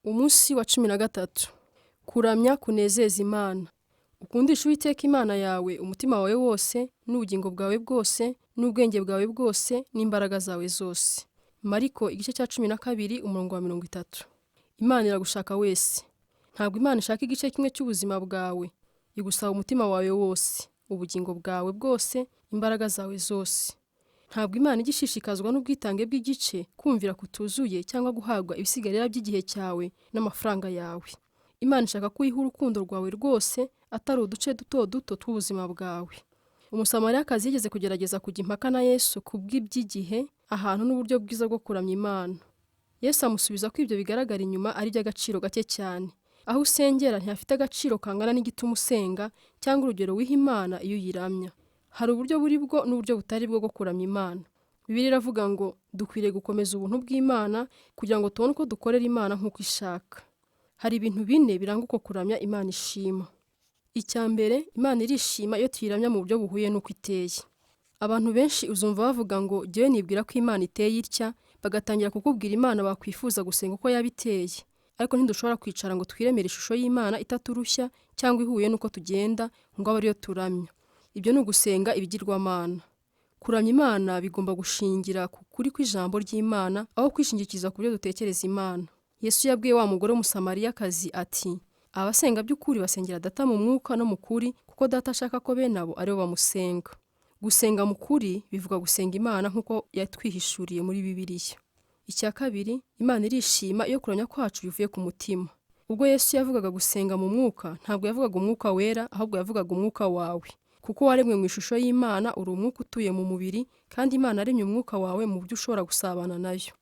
Umunsi wa 13. Kuramya kunezeza Imana. Ukundisha Uwiteka Imana yawe umutima wawe wose, n'ubugingo bwawe bwose, n'ubwenge bwawe bwose, n'imbaraga zawe zose. Mariko igice cya 12 umurongo wa 30. Imana iragushaka wese. Ntabwo Imana ishaka igice kimwe cy'ubuzima bwawe. Igusaba umutima wawe wose, ubugingo bwawe bwose, imbaraga zawe zose. Ntabwo Imana igishishikazwa n'ubwitange bw'igice, kumvira kutuzuye cyangwa guhabwa ibisigarira by'igihe cyawe n'amafaranga yawe. Imana ishaka ko uyiha urukundo rwawe rwose, atari uduce duto duto tw'ubuzima bwawe. Umusamariyakazi yigeze kugerageza kujya impaka na Yesu kubw'iby'igihe, ahantu n'uburyo bwiza bwo kuramya Imana. Yesu amusubiza ko ibyo bigaragara inyuma ari iby'agaciro gake cyane. Aho usengera ntihafite agaciro kangana n'igituma usenga, cyangwa urugero wiha Imana iyo uyiramya. Hari uburyo buri bwo n'uburyo butari bwo kuramya Imana. Bibiliya iravuga ngo dukwiriye gukomeza ubuntu bw'Imana kugira ngo tubone uko dukorera Imana nk'uko ishaka. Hari ibintu bine biranga uko kuramya Imana ishima. Icya mbere, Imana irishima iyo tuyiramya mu buryo buhuye n'uko iteye. Abantu benshi uzumva bavuga ngo jyewe nibwira ko Imana iteye itya, bagatangira kukubwira Imana bakwifuza gusenga uko yabiteye. Ariko ntidushobora kwicara ngo twiremere ishusho y'Imana itaturushya cyangwa ihuye n'uko tugenda ngo abe ariyo turamya. Ibyo ni ugusenga ibigirwamana. Kuramya Imana bigomba gushingira ku kuri kw'ijambo ry'Imana aho kwishingikiza ku byo dutekereza Imana. Yesu yabwiye wa mugore w'umusamariyakazi ati, abasenga by'ukuri basengera Data mu mwuka no mu kuri, kuko Data ashaka ko bene abo aribo bamusenga. Gusenga mu kuri bivuga gusenga Imana nk'uko yatwihishuriye muri Bibiliya. Icya kabiri, Imana irishima iyo kuramya kwacu bivuye ku mutima. Ubwo Yesu yavugaga gusenga mu mwuka, ntabwo yavugaga umwuka wera, ahubwo yavugaga umwuka wawe. Kuko waremwe mu ishusho y'Imana, uri umwuka utuye mu mubiri, kandi Imana aremye umwuka wawe mu buryo ushobora gusabana nayo.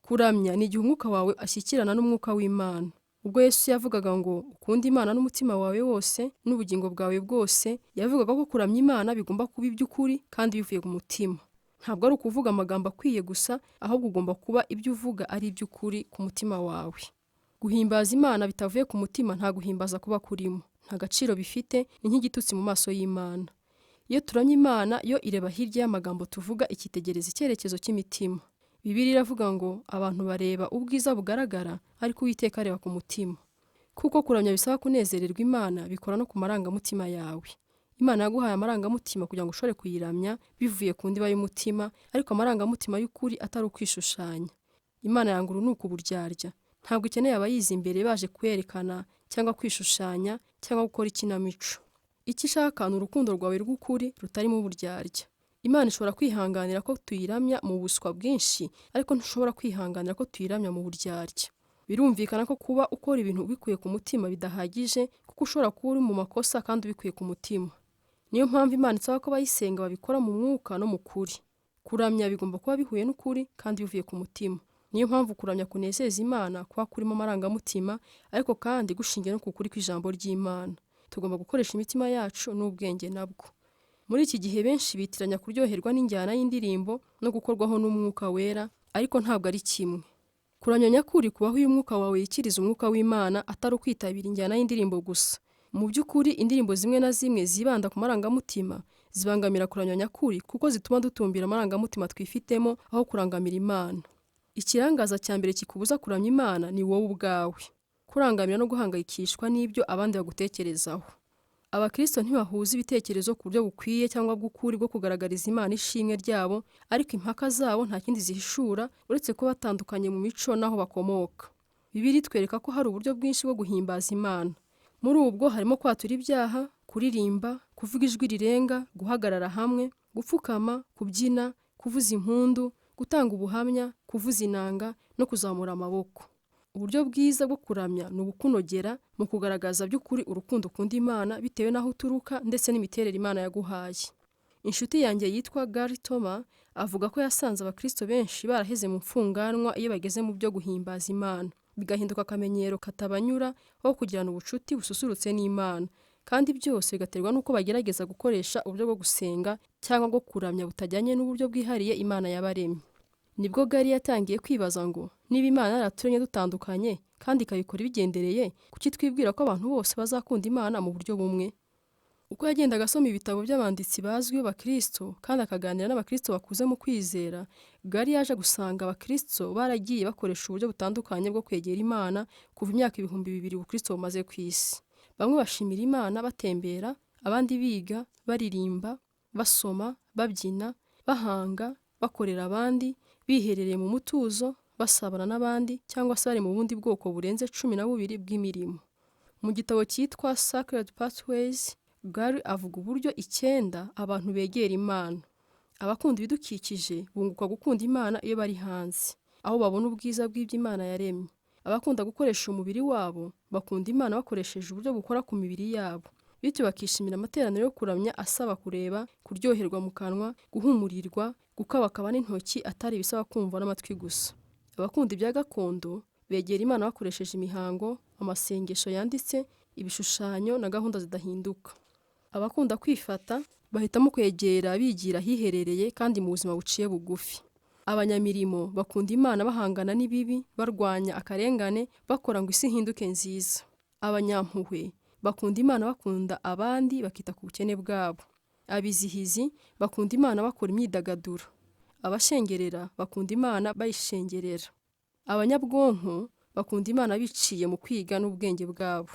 Kuramya ni igihe umwuka wawe ashyikirana n'umwuka w'Imana. Ubwo Yesu yavugaga ngo ukunde Imana n'umutima wawe wose, n'ubugingo bwawe bwose, yavugaga ko kuramya Imana bigomba kuba iby'ukuri kandi bivuye ku mutima. Ntabwo ari ukuvuga amagambo akwiye gusa, ahubwo ugomba kuba ibyo uvuga ari iby'ukuri ku mutima wawe. Guhimbaza Imana bitavuye ku mutima nta guhimbaza kuba kurimo. Nta gaciro bifite, ni nk'igitutsi mu maso y'Imana. Iyo turamya Imana, yo ireba hirya y'amagambo tuvuga, ikitegereza icyerekezo cy'imitima. Bibiliya iravuga ngo abantu bareba ubwiza bugaragara, ariko Uwiteka areba ku mutima. Kuko kuramya bisaba kunezererwa Imana, bikora no ku marangamutima yawe. Imana yaguhaye amarangamutima kugira ngo ushobore kuyiramya bivuye ku ndiba y'umutima, ariko amarangamutima y'ukuri atari ukwishushanya. Imana yanga urunuka uburyarya. Ntabwo ikeneye abayizi imbere baje kwerekana cyangwa kwishushanya cyangwa gukora ikinamico. Icyo ishaka ni urukundo rwawe rw'ukuri rutarimo uburyarya. Imana ishobora kwihanganira ko tuyiramya mu buswa bwinshi, ariko ntishobora kwihanganira ko tuyiramya mu buryarya. Birumvikana ko kuba ukora ibintu ubikuye ku mutima bidahagije, kuko ushobora kuba uri mu makosa kandi ubikuye ku mutima. Niyo mpamvu Imana isaba ko abayisenga babikora mu mwuka no mu kuri. Kuramya bigomba kuba bihuye n'ukuri kandi bivuye ku mutima. Niyo mpamvu kuramya kunezeza Imana kuba kurimo amarangamutima, ariko kandi gushingiye no ku kuri kw'ijambo ry'Imana. Tugomba gukoresha imitima yacu n'ubwenge nabwo. Muri iki gihe benshi bitiranya kuryoherwa n'injyana y'indirimbo no gukorwaho n'umwuka wera, ariko ntabwo ari kimwe. Kuramya nyakuri kubaho uyu mwuka wawe yikiriza umwuka w'Imana, atari ukwitabira injyana y'indirimbo gusa. Mu by'ukuri indirimbo zimwe na zimwe zibanda ku marangamutima zibangamira kuramya nyakuri, kuko zituma dutumbira amarangamutima twifitemo aho kurangamira Imana. Ikirangaza cya mbere kikubuza kuramya Imana ni wowe ubwawe. Kurangamira no guhangayikishwa n'ibyo abandi bagutekerezaho. Abakristo ntibahuza ibitekerezo ku buryo bukwiye cyangwa bw'ukuri bwo kugaragariza Imana ishimwe ryabo, ariko impaka zabo nta kindi zihishura uretse ko batandukanye mu mico n'aho bakomoka. Bibiliya itwereka ko hari uburyo bwinshi bwo guhimbaza Imana. Muri ubwo harimo kwatura ibyaha, kuririmba, kuvuga ijwi rirenga, guhagarara hamwe, gupfukama, kubyina, kuvuza impundu, gutanga ubuhamya, kuvuza inanga no kuzamura amaboko. Uburyo bwiza bwo kuramya ni ubukunogera mu kugaragaza by'ukuri urukundo ukunda Imana bitewe n'aho uturuka ndetse n'imiterere Imana yaguhaye. Inshuti yanjye yitwa Toma avuga ko yasanze abakristo benshi baraheze mu mfunganwa iyo bageze mu byo guhimbaza Imana. Bigahinduka akamenyero katabanyura aho kugirana ubucuti bususurutse n'Imana, kandi byose bigaterwa n'uko bagerageza gukoresha uburyo bwo gusenga cyangwa bwo kuramya butajyanye n'uburyo bwihariye Imana yabaremye. Nibwo Gari yatangiye kwibaza ngo niba Imana yaraturemye dutandukanye kandi ikabikora ibigendereye, kuki twibwira ko abantu bose bazakunda Imana mu buryo bumwe? Uko yagendaga asoma ibitabo by'abanditsi bazwi b'Abakristo kandi akaganira n'Abakristo bakuze mu kwizera, Gari yaje gusanga Abakristo baragiye bakoresha uburyo butandukanye bwo kwegera Imana kuva imyaka 2000 ubukristo bumaze ku isi. Bamwe bashimira Imana batembera, abandi biga, baririmba, basoma, babyina, bahanga, bakorera abandi, biherereye mu mutuzo, basabana n'abandi cyangwa se bari mu bundi bwoko burenze 12 bw'imirimo. Mu gitabo cyitwa Sacred Pathways, Gari avuga uburyo 9 abantu begera Imana. Abakunda ibidukikije bunguka gukunda Imana iyo bari hanze, aho babona ubwiza bw'iby'Imana yaremye. Abakunda gukoresha umubiri wabo bakunda Imana bakoresheje uburyo bukora ku mibiri yabo, bityo bakishimira amateraniro yo kuramya asaba kureba, kuryoherwa mu kanwa, guhumurirwa, gukabakaba n'intoki atari ibisaba kumva n'amatwi gusa. Abakunda ibya gakondo begera Imana bakoresheje imihango, amasengesho yanditse, ibishushanyo na gahunda zidahinduka. Abakunda kwifata bahitamo kwegera bigira hiherereye kandi mu buzima buciye bugufi. Abanyamirimo bakunda Imana bahangana n'ibibi, barwanya akarengane, bakora ngo isi hinduke nziza. Abanyampuhwe bakunda Imana bakunda abandi, bakita ku bukene bwabo. Abizihizi bakunda Imana bakora imyidagaduro. Abashengerera bakunda Imana bayishengerera. Abanyabwonko bakunda Imana biciye mu kwiga n'ubwenge bwabo.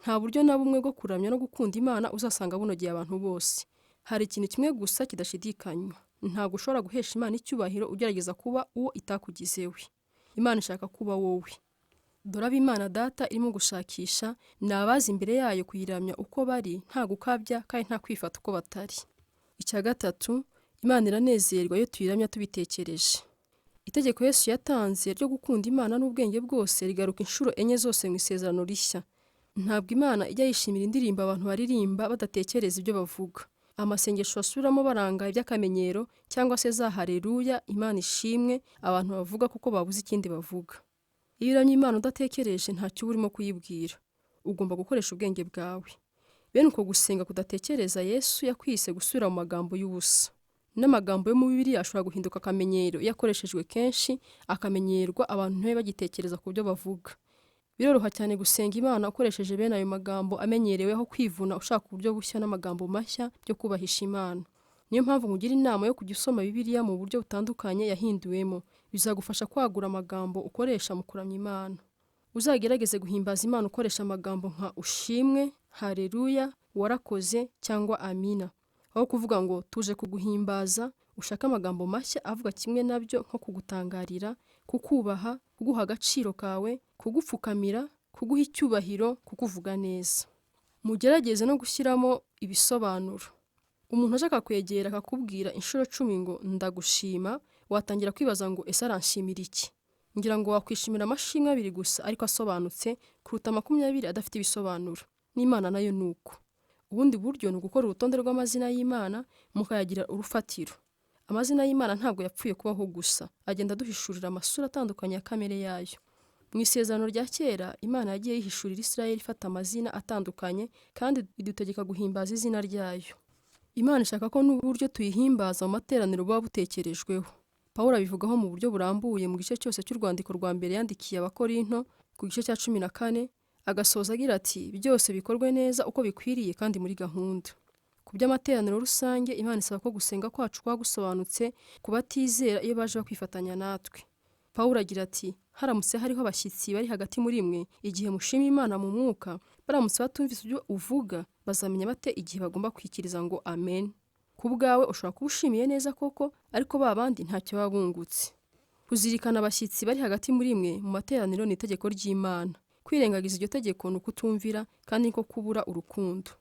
Nta buryo na bumwe bwo kuramya no gukunda Imana uzasanga bunogeye abantu bose. Hari ikintu kimwe gusa kidashidikanywa: ntabwo ushobora guhesha Imana icyubahiro ugerageza kuba uwo itakugizewe. Imana ishaka kuba wowe. Dore abo Imana Data irimo gushakisha ni abazi imbere yayo kuyiramya uko bari, nta gukabya kandi nta kwifata uko batari. Icya gatatu, Imana iranezerwa iyo tuyiramya tubitekereje. Itegeko Yesu yatanze ryo gukunda Imana n'ubwenge bwose rigaruka inshuro 4 zose mu isezerano rishya. Ntabwo Imana ijya yishimira indirimbo abantu baririmba badatekereza ibyo bavuga, amasengesho basubiramo baranga iby'akamenyero, cyangwa se za haleluya, Imana ishimwe, abantu bavuga kuko babuze ikindi bavuga. Iyo uramya Imana udatekereje ntacyo uba urimo kuyibwira. Ugomba gukoresha ubwenge bwawe. Bene uko gusenga kudatekereza Yesu yakwise gusubira mu magambo y'ubusa. N'amagambo yo mu Bibiliya ashobora guhinduka akamenyero iyo akoreshejwe kenshi, akamenyerwa abantu ntibabe bagitekereza ku byo bavuga. Biroroha cyane gusenga Imana ukoresheje bene ayo magambo amenyereweho kwivuna ushaka uburyo bushya n'amagambo mashya byo kubahisha Imana. Niyo mpamvu nkugira inama yo kujya usoma Bibiliya mu buryo butandukanye yahinduwemo. Bizagufasha kwagura amagambo ukoresha mu kuramya Imana. Uzagerageze guhimbaza Imana ukoresha amagambo nka ushimwe, haleluya, warakoze cyangwa amina. Aho kuvuga ngo tuje kuguhimbaza, ushaka amagambo mashya avuga kimwe nabyo, nko kugutangarira, kukubaha, kuguha agaciro kawe, kugupfukamira, kuguha icyubahiro, kukuvuga neza. Mugerageze no gushyiramo ibisobanuro. Umuntu ashaka kwegera akakubwira inshuro 10 ngo ndagushima, watangira kwibaza ngo ese aranshimira iki? Ngira ngo wakwishimira amashimwe 2 gusa ariko asobanutse kuruta 20 adafite ibisobanuro. N'Imana nayo nuko. Ubundi buryo ni ugukora urutonde rw'amazina y'Imana mukayagira urufatiro. Amazina y'Imana ntabwo yapfuye kubaho gusa, agenda duhishurira amasura atandukanye ya kamere yayo. Mu isezerano rya kera, Imana yagiye yihishurira Isirayeli ifata amazina atandukanye kandi idutegeka guhimbaza izina ryayo. Imana ishaka ko n'uburyo tuyihimbaza mu materaniro buba butekerejweho. Pawulo abivugaho mu buryo burambuye mu gice cyose cy'urwandiko rwa mbere yandikiye Abakorinto ku gice cya 14, agasoza agira ati byose bikorwe neza uko bikwiriye kandi muri gahunda. Ku by'amateraniro rusange, Imana isaba ko gusenga kwacu kwa gusobanutse ku batizera iyo baje bakwifatanya natwe. Pawulo agira ati haramutse hariho abashyitsi bari hagati muri mwe, igihe mushima Imana mu mwuka, baramutse batumvise ibyo uvuga, bazamenya bate igihe bagomba kwikiriza ngo amen. Ku bwawe ushobora kuba ushimiye neza koko, ariko ba bandi ntacyo baba bungutse. Kuzirikana abashyitsi bari hagati muri mwe mu materaniro ni itegeko ry'Imana. Kwirengagiza iryo tegeko ni ukutumvira kandi niko kubura urukundo.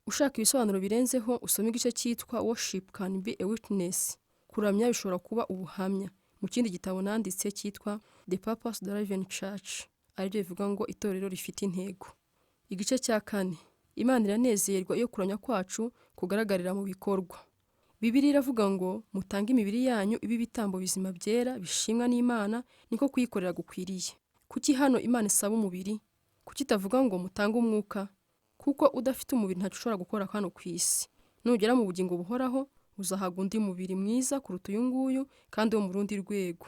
Ushaka ibisobanuro birenzeho, usome igice cyitwa Worship Can Be a Witness. Kuramya bishobora kuba ubuhamya. Mu kindi gitabo nanditse cyitwa The Purpose Driven Church, aribyo bivuga ngo itorero rifite intego. Igice cya 4, Imana iranezerwa iyo kuramya kwacu kugaragarira mu bikorwa. Bibiliya iravuga ngo mutange imibiri yanyu ibi bitambo bizima byera bishimwa n'Imana, niko kuyikorera gukwiriye. Kuki hano Imana isaba umubiri? Kuki itavuga ngo mutange umwuka? Kuko udafite umubiri ntacyo ushobora gukora hano ku isi. Nugera mu bugingo buhoraho, uzahabwa undi mubiri mwiza kuruta uyu nguyu kandi wo mu rundi rwego.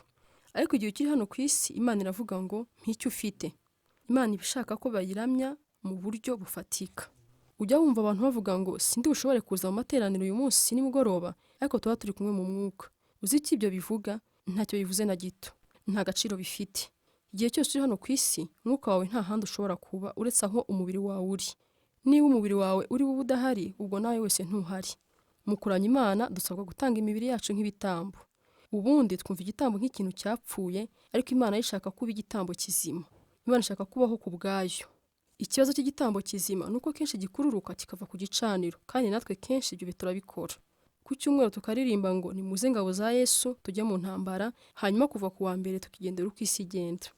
Ariko igihe ukiri hano ku isi, Imana iravuga ngo mpicyo ufite. Imana ibishaka ko bayiramya mu buryo bufatika. ujya wumva abantu bavuga ngo sindi bushobore kuza mu materaniro uyu munsi nimugoroba, ariko tuba turi kumwe mu mwuka. Uzi icyo ibyo bivuga? Ntacyo bivuze na gito, nta gaciro bifite. Igihe cyose uri hano ku isi, mwuka wawe nta handi ushobora kuba uretse aho umubiri wawe uri. Niba umubiri wawe uri bube udahari, ubwo nawe wese ntuhari. Mu kuramya Imana dusabwa gutanga imibiri yacu nk'ibitambo. Ubundi twumva igitambo nk'ikintu cyapfuye, ariko Imana ishaka kuba igitambo kizima. Imana ishaka kubaho ku bwayo. Ikibazo cy'igitambo kizima nuko kenshi gikururuka kikava ku gicaniro, kandi natwe kenshi ibyo turabikora. Ku cyumweru tukaririmba ngo nimuze ngabo za Yesu tujye mu ntambara, hanyuma kuva ku wa mbere tukigendera uko isi igenda.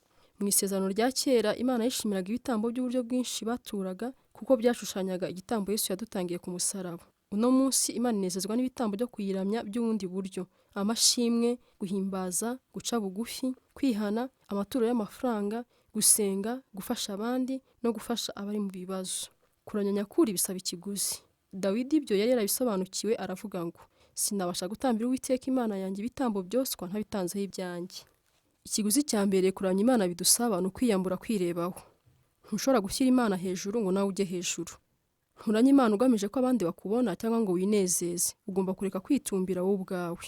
Mu isezerano rya kera Imana yishimiraga ibitambo by'uburyo bwinshi baturaga, kuko byashushanyaga igitambo Yesu yadutangiye ku musaraba. Uno munsi Imana inezezwa n'ibitambo byo kuyiramya by'ubundi buryo: amashimwe, guhimbaza, guca bugufi, kwihana, amaturo y'amafaranga, gusenga, gufasha abandi no gufasha abari mu bibazo. Kuramya nyakuri bisaba ikiguzi. Dawidi ibyo yari yarabisobanukiwe, aravuga ngo sinabasha gutambira Uwiteka Imana yanjye ibitambo byoswa ntabitanzeho ibyanjye. Ikiguzi cya mbere kuramya Imana bidusaba ni ukwiyambura kwirebaho. Ntushobora gushyira Imana hejuru ngo nawe ujye hejuru. Nturanye Imana ugamije ko abandi bakubona cyangwa ngo winezeze. Ugomba kureka kwitumbira wowe ubwawe.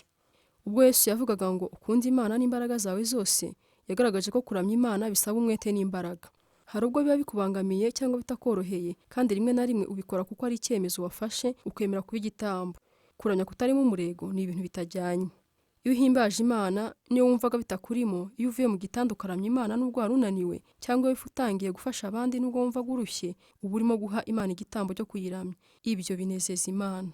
Ubwo Yesu yavugaga ngo ukunde Imana n'imbaraga zawe zose, yagaragaje ko kuramya Imana bisaba umwete n'imbaraga. Hari ubwo biba bikubangamiye cyangwa bitakoroheye, kandi rimwe na rimwe ubikora kuko ari icyemezo wafashe ukemera kuba igitambo. Kuramya kutarimo umurego ni ibintu bitajyanye. Iyo uhimbaje Imana, niyo wumvaga bitakurimo, iyo uvuye mu gitanda ukaramya Imana nubwo wari unaniwe, cyangwa wifu utangiye gufasha abandi nubwo wumvaga urushye, uba urimo guha Imana igitambo cyo kuyiramya. Ibyo binezeza Imana.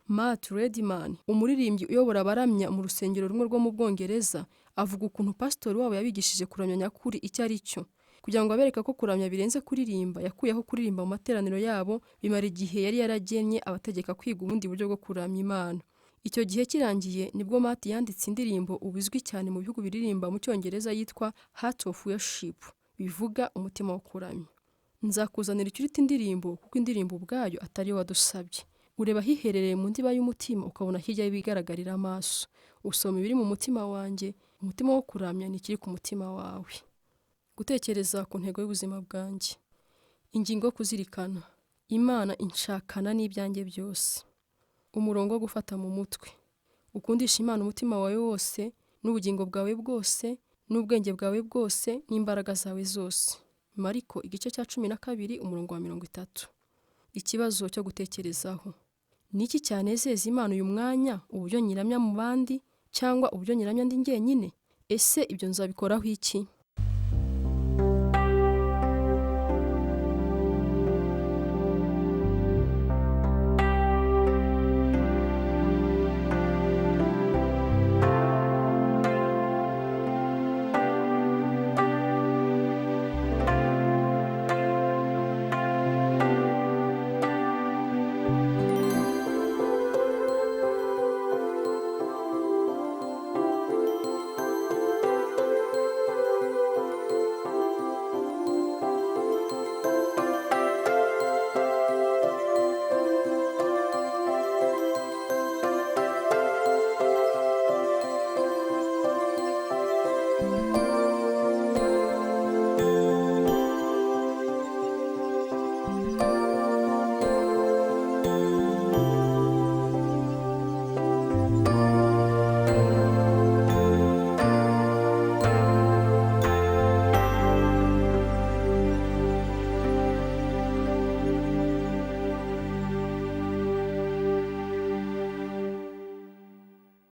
Matt Redman, umuririmbyi uyobora abaramya mu rusengero rumwe rwo mu Bwongereza, avuga ukuntu pastori wabo yabigishije kuramya nyakuri icyo ari cyo. Kugira ngo abereke ko kuramya birenze kuririmba, yakuyeho kuririmba mu materaniro yabo, bimara igihe yari yaragennye abategeka kwiga ubundi buryo bwo kuramya Imana. Icyo gihe kirangiye nibwo Matt yanditse indirimbo ubizwi cyane mu bihugu biririmba mu Cyongereza yitwa Heart of Worship, bivuga umutima wo kuramya. Nzakuzanira icyo urita indirimbo, kuko indirimbo ubwayo atari yo wadusabye. Ureba hiherereye mu ndiba y'umutima, ukabona hirya y'ibigaragarira amaso. Usoma ibiri mu mutima wanjye, umutima wo kuramya ni ikiri ku mutima wawe. Gutekereza ku ntego y'ubuzima bwanjye. Ingingo yo kuzirikana: Imana inshakana n'ibyanjye byose. Umurongo wo gufata mu mutwe: ukundisha Imana umutima wawe wose, n'ubugingo bwawe bwose, n'ubwenge bwawe bwose, n'imbaraga zawe zose. Mariko igice cya 12 umurongo wa 30. Ikibazo cyo gutekerezaho: niki cyanezeza Imana uyu mwanya, uburyo nyiramya mu bandi cyangwa uburyo nyiramya ndi njyenyine? Ese ibyo nzabikoraho iki?